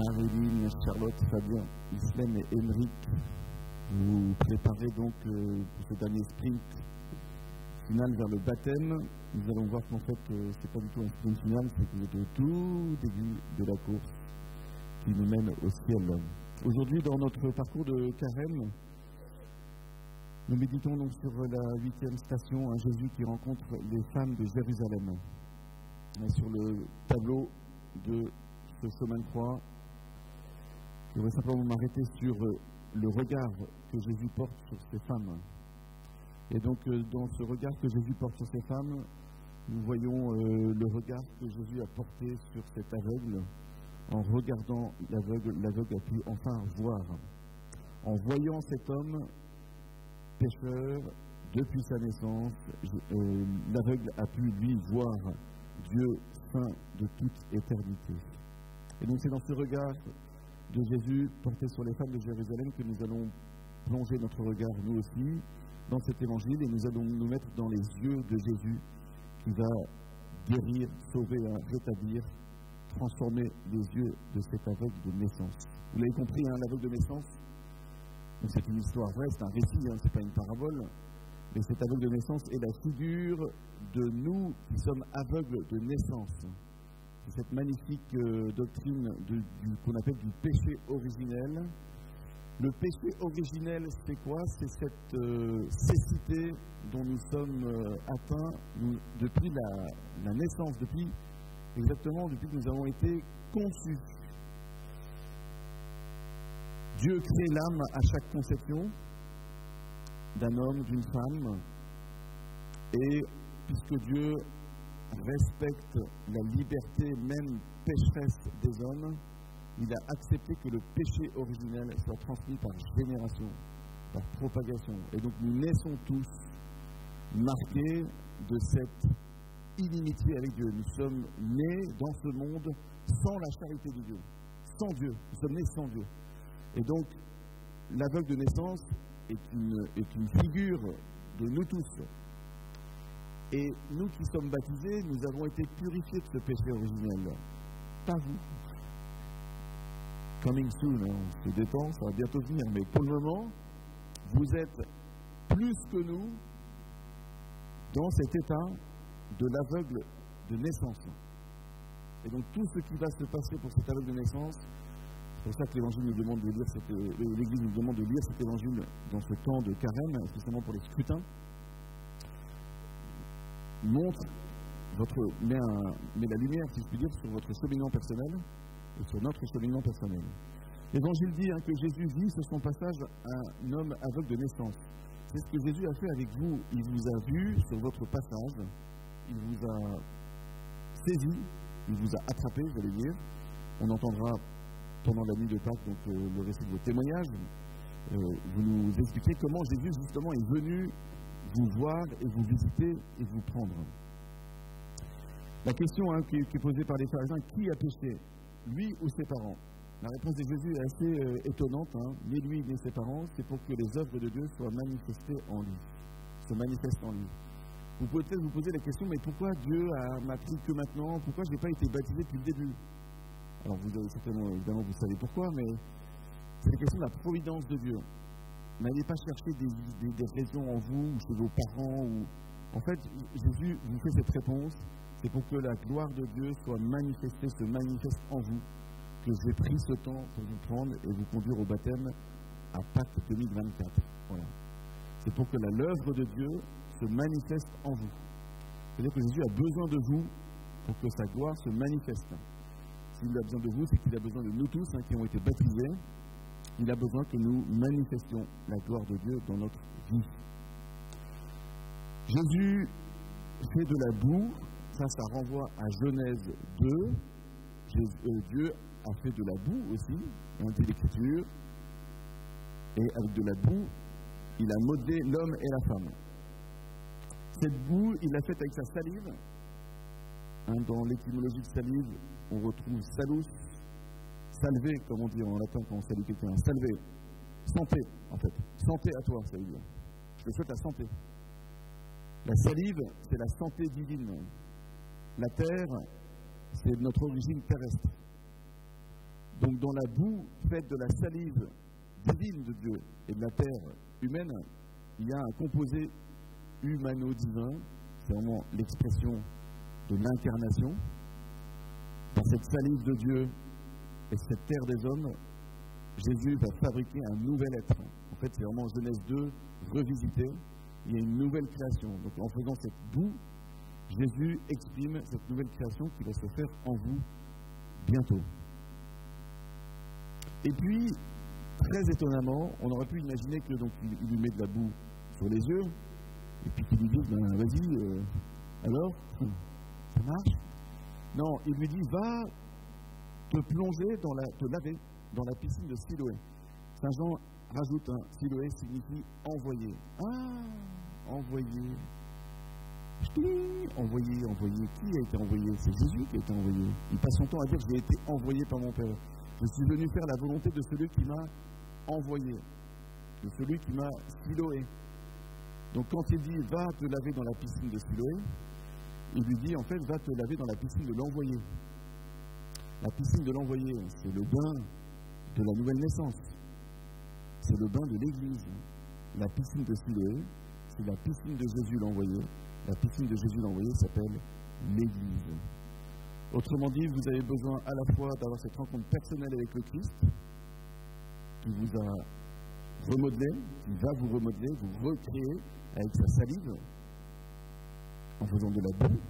Marilyn, Charlotte, Fabien, Islem et Émeric, vous préparez donc pour ce dernier sprint final vers le baptême. Nous allons voir qu'en fait, c'est pas du tout un sprint final, c'est que vous êtes au tout début de la course qui nous mène au ciel. Aujourd'hui, dans notre parcours de carême, nous méditons donc sur la 8e station, un Jésus qui rencontre les femmes de Jérusalem. Et sur le tableau de ce chemin de croix, je voudrais simplement m'arrêter sur le regard que Jésus porte sur ces femmes. Et donc, dans ce regard que Jésus porte sur ces femmes, nous voyons le regard que Jésus a porté sur cet aveugle. En regardant l'aveugle, l'aveugle a pu enfin voir. En voyant cet homme pécheur depuis sa naissance, l'aveugle a pu lui voir Dieu saint de toute éternité. Et donc c'est dans ce regard de Jésus porté sur les femmes de Jérusalem que nous allons plonger notre regard nous aussi dans cet évangile et nous allons nous mettre dans les yeux de Jésus qui va guérir, sauver, rétablir, transformer les yeux de cet aveugle de naissance. Vous l'avez compris, l'aveugle de naissance, donc c'est une histoire vraie, c'est un récit, ce n'est pas une parabole, mais cet aveugle de naissance est la figure de nous qui sommes aveugles de naissance. C'est cette magnifique doctrine qu'on appelle du péché originel. Le péché originel, c'est quoi? C'est cette cécité dont nous sommes atteints depuis la naissance, depuis que nous avons été conçus. Dieu crée l'âme à chaque conception d'un homme, d'une femme, et puisque Dieu respecte la liberté même pécheresse des hommes, il a accepté que le péché originel soit transmis par génération, par propagation. Et donc nous naissons tous marqués de cette inimitié avec Dieu. Nous sommes nés dans ce monde sans la charité de Dieu, sans Dieu. Nous sommes nés sans Dieu. Et donc l'aveugle de naissance est une figure de nous tous. Et nous qui sommes baptisés, nous avons été purifiés de ce péché originel. Pas vous. Coming soon, on se détend, ça va bientôt venir. Mais pour le moment, vous êtes plus que nous dans cet état de l'aveugle de naissance. Et donc tout ce qui va se passer pour cet aveugle de naissance, c'est pour ça que l'Évangile nous demande de lire l'Église nous demande de lire cet Évangile dans ce temps de carême, spécialement pour les scrutins, met la lumière, si je puis dire, sur votre cheminement personnel et sur notre cheminement personnel. L'Évangile dit que Jésus vit sur son passage un homme aveugle de naissance. C'est ce que Jésus a fait avec vous. Il vous a vu sur votre passage, il vous a saisi, il vous a attrapé, j'allais dire. On entendra pendant la nuit de Pâques donc, le récit de vos témoignages. Vous nous expliquez comment Jésus justement est venu vous voir et vous visiter et vous prendre. La question qui est posée par les pharisiens, qui a péché, lui ou ses parents? La réponse de Jésus est assez étonnante, ni lui ni ses parents, c'est pour que les œuvres de Dieu soient manifestées en lui, se manifestent en lui. Vous pouvez peut-être vous poser la question, mais pourquoi Dieu m'a pris que maintenant? Pourquoi je n'ai pas été baptisé depuis le début? Alors vous avez certainement, évidemment, vous savez pourquoi, mais c'est la question de la providence de Dieu. N'allez pas chercher des raisons en vous, ou chez vos parents. En fait, Jésus vous fait cette réponse, c'est pour que la gloire de Dieu soit manifestée, se manifeste en vous, que j'ai pris ce temps pour vous prendre et vous conduire au baptême à Pâques 2024. Voilà. C'est pour que l'œuvre de Dieu se manifeste en vous. C'est-à-dire que Jésus a besoin de vous pour que sa gloire se manifeste. S'il a besoin de vous, c'est qu'il a besoin de nous tous qui ont été baptisés. Il a besoin que nous manifestions la gloire de Dieu dans notre vie. Jésus fait de la boue, ça renvoie à Genèse 2. Dieu a fait de la boue aussi, dit l'Écriture, et avec de la boue, il a modelé l'homme et la femme. Cette boue, il l'a faite avec sa salive. Dans l'étymologie de salive, on retrouve salus, salvé, comme on dit en latin quand on salue quelqu'un, salvé, santé en fait, santé à toi, ça veut dire. Je te souhaite la santé. La salive, c'est la santé divine. La terre, c'est notre origine terrestre. Donc dans la boue faite de la salive divine de Dieu et de la terre humaine, il y a un composé humano-divin, c'est vraiment l'expression de l'incarnation. Dans cette salive de Dieu et cette terre des hommes, Jésus va fabriquer un nouvel être. En fait, c'est vraiment Genèse 2, revisité. Il y a une nouvelle création. Donc en faisant cette boue, Jésus exprime cette nouvelle création qui va se faire en vous bientôt. Et puis, très étonnamment, on aurait pu imaginer que donc il lui met de la boue sur les yeux, et puis qu'il lui dit, ben vas-y, alors, ça marche? Non, il lui dit, va te plonger, te laver dans la piscine de Siloé. Saint Jean rajoute, Siloé signifie envoyé. Ah, envoyé. Envoyé. Qui a été envoyé? C'est Jésus qui a été envoyé. Il passe son temps à dire, j'ai été envoyé par mon Père. Je suis venu faire la volonté de celui qui m'a envoyé, de celui qui m'a Siloé. Donc quand il dit, va te laver dans la piscine de Siloé, il lui dit, en fait, va te laver dans la piscine de l'envoyé. La piscine de l'envoyé, c'est le bain de la nouvelle naissance. C'est le bain de l'Église. La piscine de Siloé, c'est la piscine de Jésus l'envoyé. La piscine de Jésus l'envoyé s'appelle l'Église. Autrement dit, vous avez besoin à la fois d'avoir cette rencontre personnelle avec le Christ, qui vous a remodelé, qui va vous remodeler, vous recréer avec sa salive, en faisant de la boue.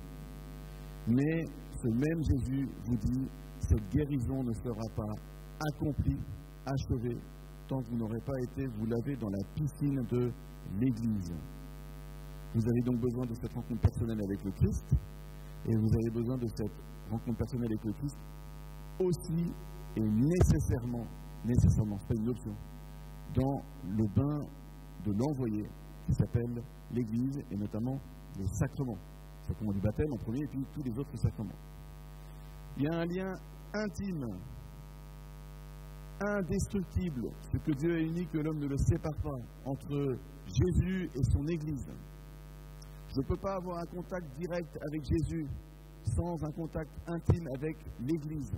Mais ce même Jésus vous dit, cette guérison ne sera pas accomplie, achevée, tant que vous n'aurez pas été vous laver dans la piscine de l'Église. Vous avez donc besoin de cette rencontre personnelle avec le Christ, et vous avez besoin de cette rencontre personnelle avec le Christ aussi et nécessairement, c'est pas une option, dans le bain de l'envoyé qui s'appelle l'Église et notamment les sacrements. Le sacrement du baptême en premier et puis tous les autres sacrements. Il y a un lien intime, indestructible, ce que Dieu a uni, que l'homme ne le sépare pas, entre Jésus et son Église. Je ne peux pas avoir un contact direct avec Jésus sans un contact intime avec l'Église.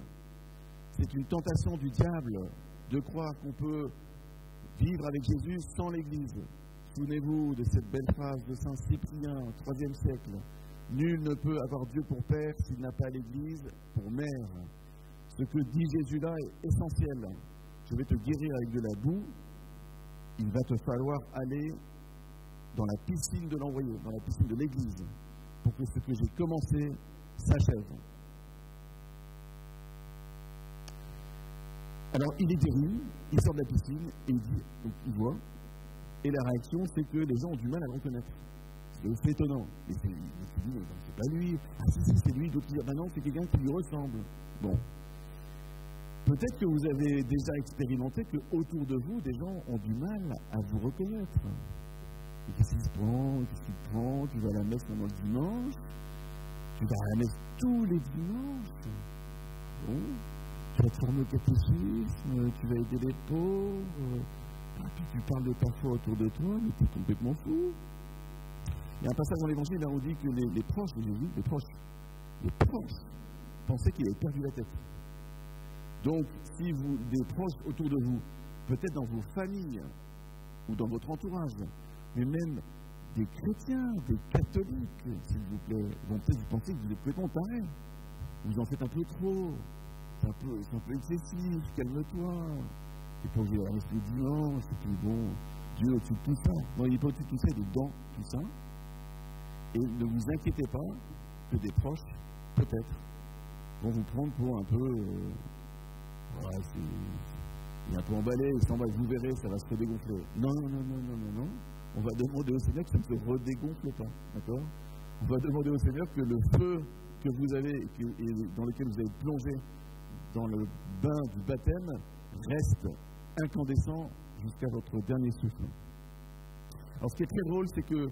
C'est une tentation du diable de croire qu'on peut vivre avec Jésus sans l'Église. Souvenez-vous de cette belle phrase de Saint Cyprien, au IIIe siècle. « Nul ne peut avoir Dieu pour père s'il n'a pas l'Église pour mère. » Ce que dit Jésus là est essentiel. Je vais te guérir avec de la boue. Il va te falloir aller dans la piscine de l'envoyé, dans la piscine de l'Église, pour que ce que j'ai commencé s'achève. Alors, il est guéri, il sort de la piscine, et il dit, donc il voit, et la réaction, c'est que les gens ont du mal à le reconnaître. C'est étonnant. Et il dit, c'est pas lui. Ah si, c'est lui. D'autres disent, non, c'est quelqu'un qui lui ressemble. Bon. Peut-être que vous avez déjà expérimenté qu'autour de vous, des gens ont du mal à vous reconnaître. Et qu'est-ce qu'il se prend? Tu vas à la messe pendant le dimanche? Tu vas à la messe tous les dimanches? Bon. Tu vas te former au catéchisme? Tu vas aider les pauvres? Puis tu parles de ta foi autour de toi, mais tu es complètement fou. Il y a un passage dans l'Évangile où on dit que les proches de Jésus, les proches, pensaient qu'il avait perdu la tête. Donc, si vous, des proches autour de vous, peut-être dans vos familles ou dans votre entourage, mais même des chrétiens, des catholiques, s'il vous plaît, vont peut-être penser que vous êtes complètement taré. Vous en faites un peu trop. C'est un peu excessif, calme-toi. Tu n'es pas obligé à la messe le dimanche, et puis bon, Dieu est au-dessus de tout ça. Non, il n'est pas au-dessus de tout ça, il est dans tout ça. Et ne vous inquiétez pas que des proches, peut-être, vont vous prendre pour un peu. Voilà, il est un peu emballé, il s'emballe, vous verrez, ça va se redégonfler. Non. On va demander au Seigneur que ça ne se redégonfle pas. D'accord? On va demander au Seigneur que le feu que vous avez et dans lequel vous avez plongé dans le bain du baptême reste incandescent jusqu'à votre dernier souffle. Alors, ce qui est très drôle, c'est que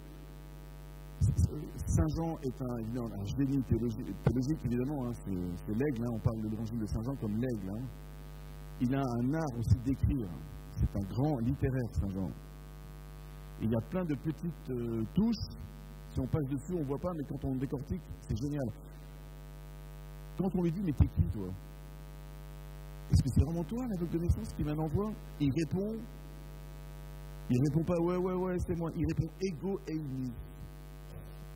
Saint Jean est un génie théologique, évidemment. C'est l'aigle, on parle de l'évangile de Saint Jean comme l'aigle. Il a un art aussi d'écrire. C'est un grand littéraire, Saint Jean. Il y a plein de petites touches. Si on passe dessus, on ne voit pas, mais quand on décortique, c'est génial. Quand on lui dit, mais t'es qui, toi? Est-ce que c'est vraiment toi, l'aveugle de naissance, qui maintenant voit? Il répond pas ouais, c'est moi. Il répond ego eimi.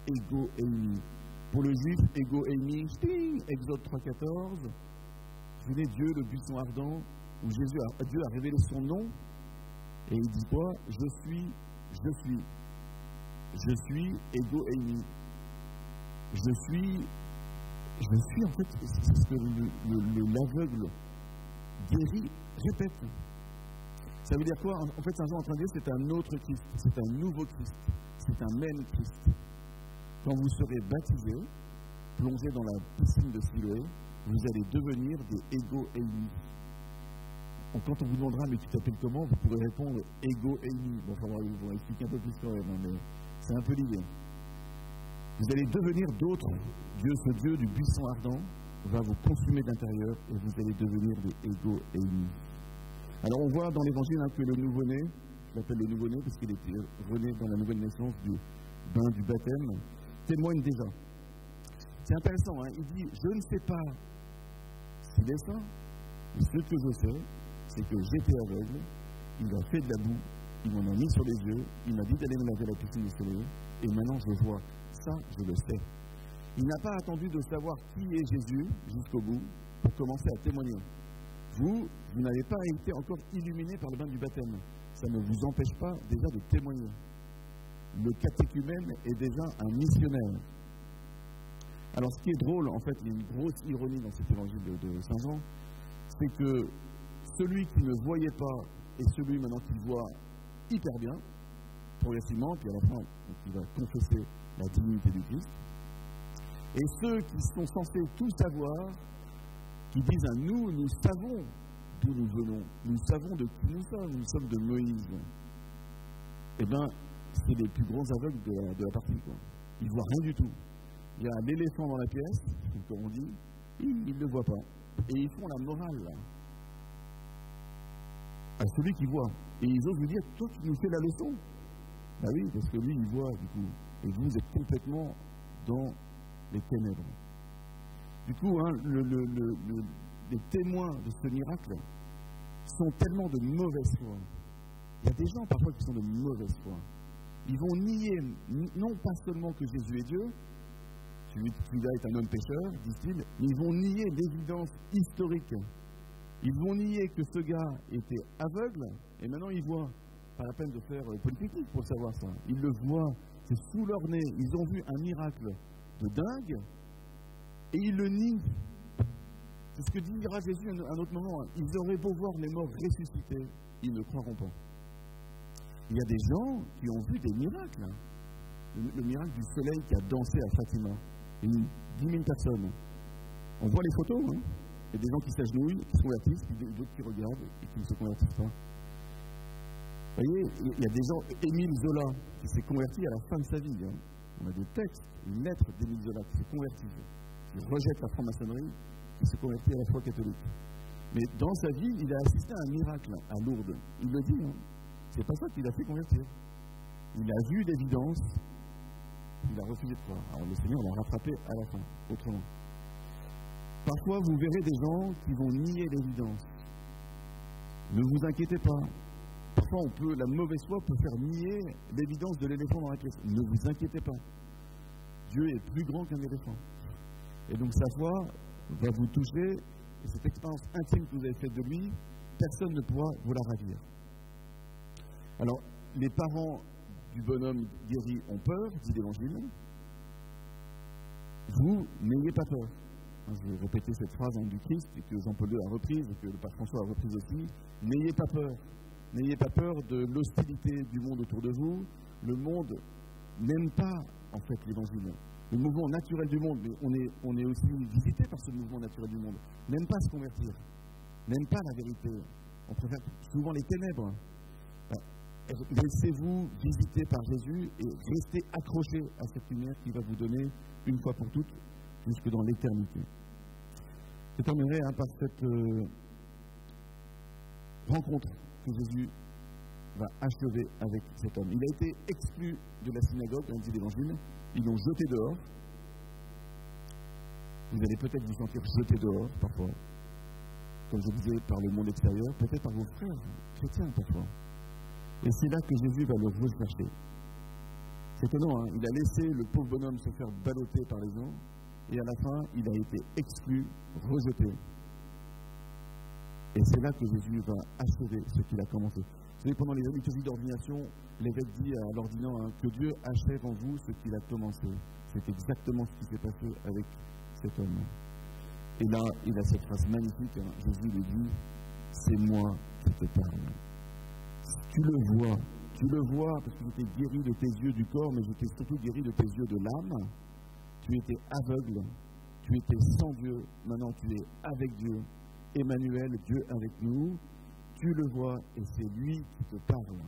Ego eimi. Pour le juif, ego eimi, Exode 3,14. Venez Dieu, le buisson ardent, où Dieu a révélé son nom, et il dit quoi? Je suis ego eimi. Je suis en fait, c'est ce que l'aveugle guéri répète. Ça veut dire quoi? En fait, Saint Jean est en train de dire c'est un autre Christ, c'est un nouveau Christ, c'est un même Christ. Quand vous serez baptisés, plongés dans la piscine de Siloé, vous allez devenir des ego eimi. Quand on vous demandera, mais tu t'appelles comment? Vous pourrez répondre ego eimi. Bon, enfin, ils vont expliquer un peu plus quand même, mais c'est un peu l'idée. Vous allez devenir d'autres. Dieu, ce Dieu du buisson ardent, va vous consumer d'intérieur et vous allez devenir des ego eimi. Alors on voit dans l'évangile que le nouveau-né, je l'appelle le nouveau-né parce qu'il était rené dans la nouvelle naissance du bain du baptême, témoigne déjà. C'est intéressant, hein? Il dit, je ne sais pas s'il est saint, mais ce que je sais, c'est que j'étais aveugle, il a fait de la boue, il m'en a mis sur les yeux, il m'a dit d'aller me laver la piscine du soleil, et maintenant je vois. Ça, je le sais. Il n'a pas attendu de savoir qui est Jésus jusqu'au bout pour commencer à témoigner. Vous n'avez pas été encore illuminé par le bain du baptême. Ça ne vous empêche pas déjà de témoigner. Le catéchumène est déjà un missionnaire. Alors, ce qui est drôle, en fait, il y a une grosse ironie dans cet évangile de Saint Jean, c'est que celui qui ne voyait pas est celui maintenant qui voit hyper bien, progressivement, puis à la fin, il va confesser la divinité du Christ. Et ceux qui sont censés tout savoir, qui disent à nous, nous savons d'où nous venons, nous savons de qui nous sommes de Moïse. Eh bien, c'est les plus grands aveugles de la partie, quoi. Ils ne voient rien du tout. Il y a l'éléphant dans la pièce, comme on dit, ils ne le voient pas. Et ils font la morale, là, à celui qui voit. Et ils osent lui dire, toi, tu nous fais la leçon. Ben oui, parce que lui, il voit, du coup. Et vous êtes complètement dans les ténèbres. Du coup, hein, les témoins de ce miracle sont tellement de mauvaise foi. Il y a des gens parfois qui sont de mauvaise foi. Ils vont nier, non pas seulement que Jésus est Dieu, celui-là est un homme pécheur, disent-ils, mais ils vont nier l'évidence historique. Ils vont nier que ce gars était aveugle, et maintenant il voit. Pas la peine de faire politique pour savoir ça. Ils le voient, c'est sous leur nez. Ils ont vu un miracle de dingue, et ils le nient. C'est ce que dira Jésus à un autre moment. Ils auraient beau voir les morts ressuscités, ils ne croiront pas. Il y a des gens qui ont vu des miracles. Le miracle du soleil qui a dansé à Fatima. 10 000 personnes. On voit les photos, hein. Il y a des gens qui s'agenouillent, qui se convertissent, puis d'autres qui regardent et qui ne se convertissent pas. Vous voyez, il y a des gens, Émile Zola, qui s'est converti à la fin de sa vie. Hein. On a des textes, une lettre d'Émile Zola qui s'est converti, qui rejette la franc-maçonnerie, qui se convertit à la foi catholique. Mais dans sa vie, il a assisté à un miracle à Lourdes. Il le dit, hein. C'est pas ça qui l'a fait convertir. Il a vu l'évidence, il a refusé de croire. Alors le Seigneur l'a rattrapé à la fin, autrement. Parfois, vous verrez des gens qui vont nier l'évidence. Ne vous inquiétez pas. Parfois, la mauvaise foi peut faire nier l'évidence de l'éléphant dans la pièce. Ne vous inquiétez pas. Dieu est plus grand qu'un éléphant. Et donc, sa foi va vous toucher. Et cette expérience intime que vous avez faite de lui, personne ne pourra vous la ravir. Alors, les parents du bonhomme guéri ont peur, dit l'Évangile. Vous, n'ayez pas peur. Je vais répéter cette phrase du Christ, et que Jean-Paul II a reprise, et que le pape François a reprise aussi. N'ayez pas peur. N'ayez pas peur de l'hostilité du monde autour de vous. Le monde n'aime pas, en fait, l'Évangile. Le mouvement naturel du monde, mais on est aussi visité par ce mouvement naturel du monde, n'aime pas se convertir, n'aime pas la vérité. On préfère souvent les ténèbres. Laissez-vous visiter par Jésus et restez accrochés à cette lumière qui va vous donner, une fois pour toutes, jusque dans l'éternité. Je terminerai par cette rencontre que Jésus va achever avec cet homme. Il a été exclu de la synagogue, dit l'Évangile. Ils l'ont jeté dehors. Vous allez peut-être vous sentir jeté dehors, parfois. comme je disais, par le monde extérieur, peut-être par vos frères chrétiens parfois. Et c'est là que Jésus va le rechercher. C'est étonnant, hein, il a laissé le pauvre bonhomme se faire balloter par les gens, et à la fin, il a été exclu, rejeté. Et c'est là que Jésus va achever ce qu'il a commencé. Vous savez, pendant les liturgies d'ordination, l'évêque dit à l'ordinant hein, que Dieu achève en vous ce qu'il a commencé. C'est exactement ce qui s'est passé avec cet homme. Et là, il a cette phrase magnifique, hein, Jésus lui dit, c'est moi qui te parle. Tu le vois parce que j'étais guéri de tes yeux du corps, mais j'étais surtout guéri de tes yeux de l'âme. Tu étais aveugle, tu étais sans Dieu, maintenant tu es avec Dieu. Emmanuel, Dieu avec nous, tu le vois et c'est lui qui te parle.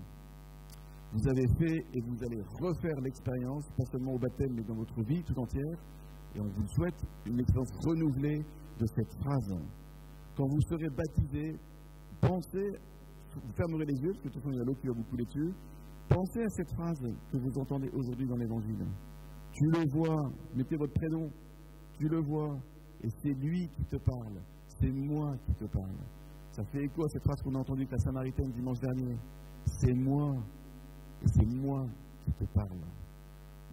Vous avez fait et vous allez refaire l'expérience, pas seulement au baptême, mais dans votre vie tout entière. Et on vous souhaite une expérience renouvelée de cette phrase. Quand vous serez baptisé, pensez, vous fermerez les yeux, parce que de toute façon il y a l'eau qui va vous couler dessus, pensez à cette phrase que vous entendez aujourd'hui dans l'Évangile. Tu le vois, mettez votre prénom, tu le vois, et c'est lui qui te parle, c'est moi qui te parle. Ça fait écho à cette phrase qu'on a entendue avec la Samaritaine dimanche dernier. C'est moi, et c'est moi qui te parle.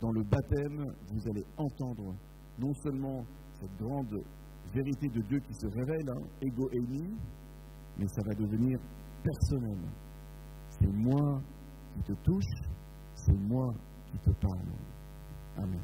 Dans le baptême, vous allez entendre non seulement cette grande vérité de Dieu qui se révèle, hein, ego eimi, mais ça va devenir personnel. C'est moi qui te touche, c'est moi qui te parle. Amen.